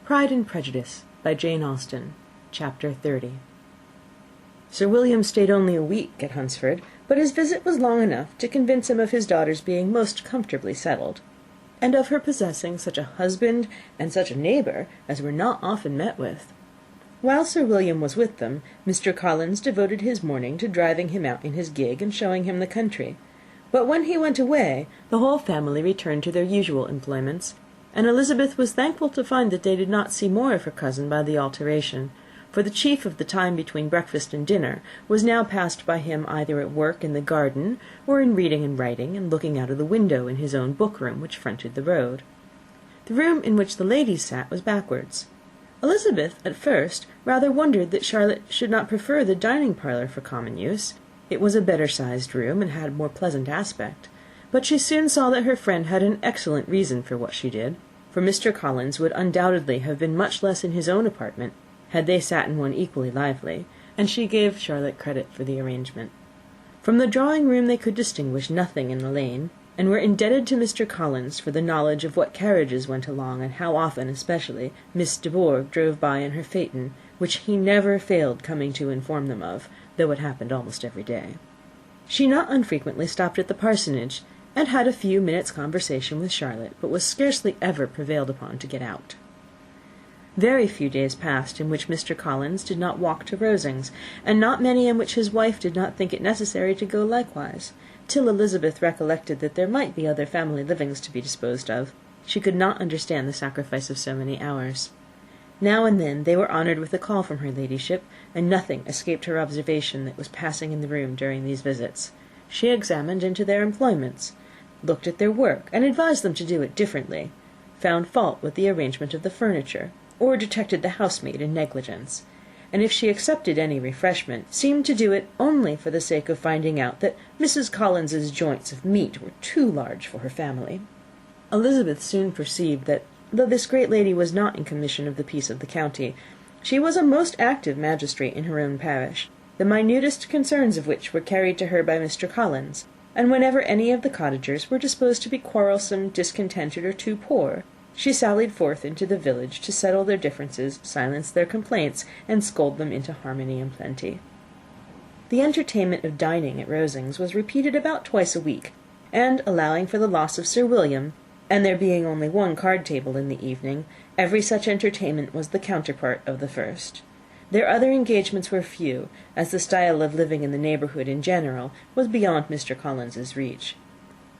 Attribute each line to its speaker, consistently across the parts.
Speaker 1: Pride and Prejudice, by Jane Austen, Chapter 30. Sir William stayed only a week at Hunsford, but his visit was long enough to convince him of his daughter's being most comfortably settled, and of her possessing such a husband and such a neighbour as were not often met with. While Sir William was with them, Mr. Collins devoted his morning to driving him out in his gig and showing him the country; but when he went away, the whole family returned to their usual employments, and Elizabeth was thankful to find that they did not see more of her cousin by the alteration, for the chief of the time between breakfast and dinner was now passed by him either at work in the garden, or in reading and writing, and looking out of the window in his own book-room, which fronted the road. The room in which the ladies sat was backwards. Elizabeth, at first, rather wondered that Charlotte should not prefer the dining-parlour for common use. It was a better-sized room, and had a more pleasant aspect; but she soon saw that her friend had an excellent reason for what she did, for Mr. Collins would undoubtedly have been much less in his own apartment, had they sat in one equally lively, and she gave Charlotte credit for the arrangement. From the drawing-room they could distinguish nothing in the lane, and were indebted to Mr. Collins for the knowledge of what carriages went along, and how often, especially, Miss de Bourgh drove by in her phaeton, which he never failed coming to inform them of, though it happened almost every day. She not unfrequently stopped at the parsonage, and had a few minutes' conversation with Charlotte, but was scarcely ever prevailed upon to get out. Very few days passed in which Mr. Collins did not walk to Rosings, and not many in which his wife did not think it necessary to go likewise, till Elizabeth recollected that there might be other family livings to be disposed of. She could not understand the sacrifice of so many hours. Now and then they were honoured with a call from her ladyship, and nothing escaped her observation that was passing in the room during these visits. She examined into their employments, looked at their work, and advised them to do it differently, found fault with the arrangement of the furniture, or detected the housemaid in negligence, and if she accepted any refreshment, seemed to do it only for the sake of finding out that Mrs. Collins's joints of meat were too large for her family. Elizabeth soon perceived that, though this great lady was not in commission of the peace of the county, she was a most active magistrate in her own parish, the minutest concerns of which were carried to her by Mr. Collins, and whenever any of the cottagers were disposed to be quarrelsome, discontented, or too poor, she sallied forth into the village to settle their differences, silence their complaints, and scold them into harmony and plenty. The entertainment of dining at Rosings was repeated about twice a week, and, allowing for the loss of Sir William, and there being only one card-table in the evening, every such entertainment was the counterpart of the first. Their other engagements were few, as the style of living in the neighbourhood in general was beyond Mr. Collins's reach.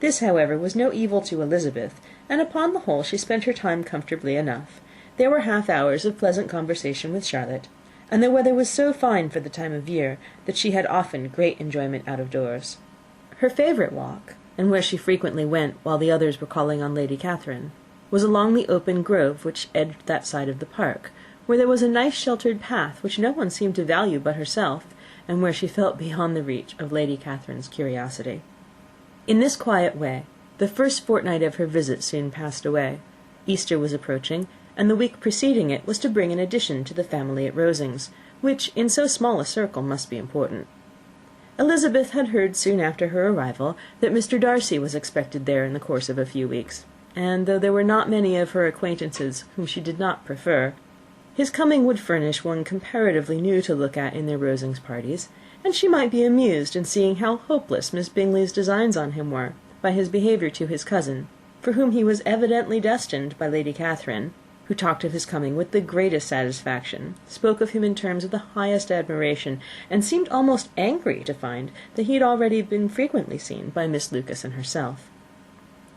Speaker 1: This, however, was no evil to Elizabeth, and upon the whole she spent her time comfortably enough. There were half-hours of pleasant conversation with Charlotte, and the weather was so fine for the time of year that she had often great enjoyment out of doors. Her favourite walk, and where she frequently went while the others were calling on Lady Catherine, was along the open grove which edged that side of the park, where there was a nice sheltered path which no one seemed to value but herself, and where she felt beyond the reach of Lady Catherine's curiosity. In this quiet way the first fortnight of her visit soon passed away. Easter was approaching, and the week preceding it was to bring an addition to the family at Rosings, which in so small a circle must be important. Elizabeth had heard soon after her arrival that Mr. Darcy was expected there in the course of a few weeks, and though there were not many of her acquaintances whom she did not prefer, his coming would furnish one comparatively new to look at in their Rosings parties, and she might be amused in seeing how hopeless Miss Bingley's designs on him were, by his behaviour to his cousin, for whom he was evidently destined by Lady Catherine, who talked of his coming with the greatest satisfaction, spoke of him in terms of the highest admiration, and seemed almost angry to find that he had already been frequently seen by Miss Lucas and herself.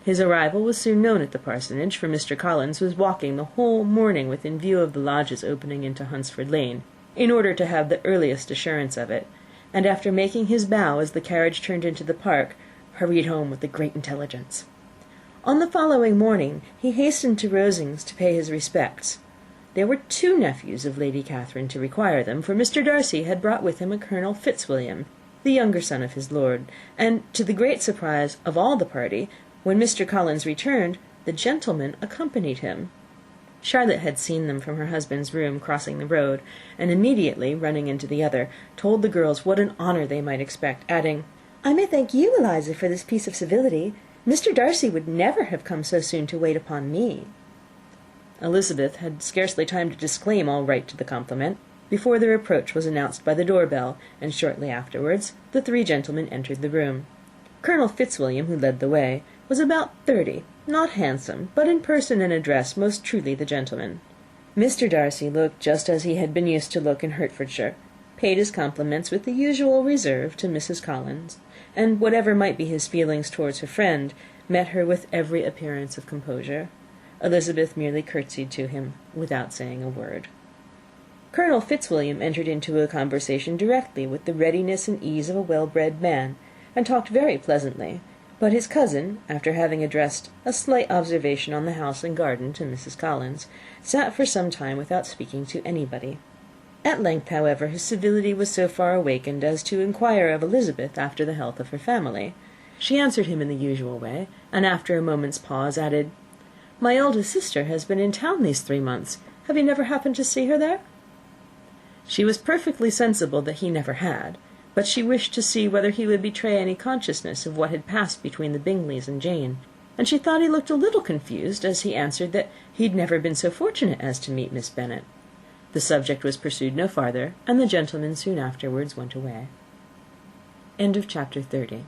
Speaker 1: His arrival was soon known at the parsonage, for Mr. Collins was walking the whole morning within view of the lodges opening into Hunsford Lane, in order to have the earliest assurance of it, and after making his bow as the carriage turned into the park, hurried home with the great intelligence. On the following morning he hastened to Rosings to pay his respects. There were 2 nephews of Lady Catherine to require them, for Mr. Darcy had brought with him a Colonel Fitzwilliam, the younger son of his lord, and, to the great surprise of all the party, when Mr. Collins returned, the gentleman accompanied him. Charlotte had seen them from her husband's room crossing the road, and immediately running into the other, told the girls what an honour they might expect, adding, "I may thank you, Eliza, for this piece of civility. Mr. Darcy would never have come so soon to wait upon me." Elizabeth had scarcely time to disclaim all right to the compliment, before their approach was announced by the door-bell, and shortly afterwards the three gentlemen entered the room. Colonel Fitzwilliam, who led the way, was about 30, not handsome, but in person and address most truly the gentleman. Mr. Darcy looked just as he had been used to look in Hertfordshire, paid his compliments with the usual reserve to Mrs. Collins, and whatever might be his feelings towards her friend, met her with every appearance of composure. Elizabeth merely curtsied to him, without saying a word. Colonel Fitzwilliam entered into a conversation directly with the readiness and ease of a well-bred man, and talked very pleasantly, but his cousin, after having addressed a slight observation on the house and garden to Mrs. Collins, sat for some time without speaking to anybody. At length, however, his civility was so far awakened as to inquire of Elizabeth after the health of her family. She answered him in the usual way, and after a moment's pause added, "My eldest sister has been in town these 3 months. Have you never happened to see her there?" She was perfectly sensible that he never had, but she wished to see whether he would betray any consciousness of what had passed between the Bingleys and Jane, and she thought he looked a little confused as he answered that he had never been so fortunate as to meet Miss Bennet. The subject was pursued no farther, and the gentlemen soon afterwards went away. Chapter 30.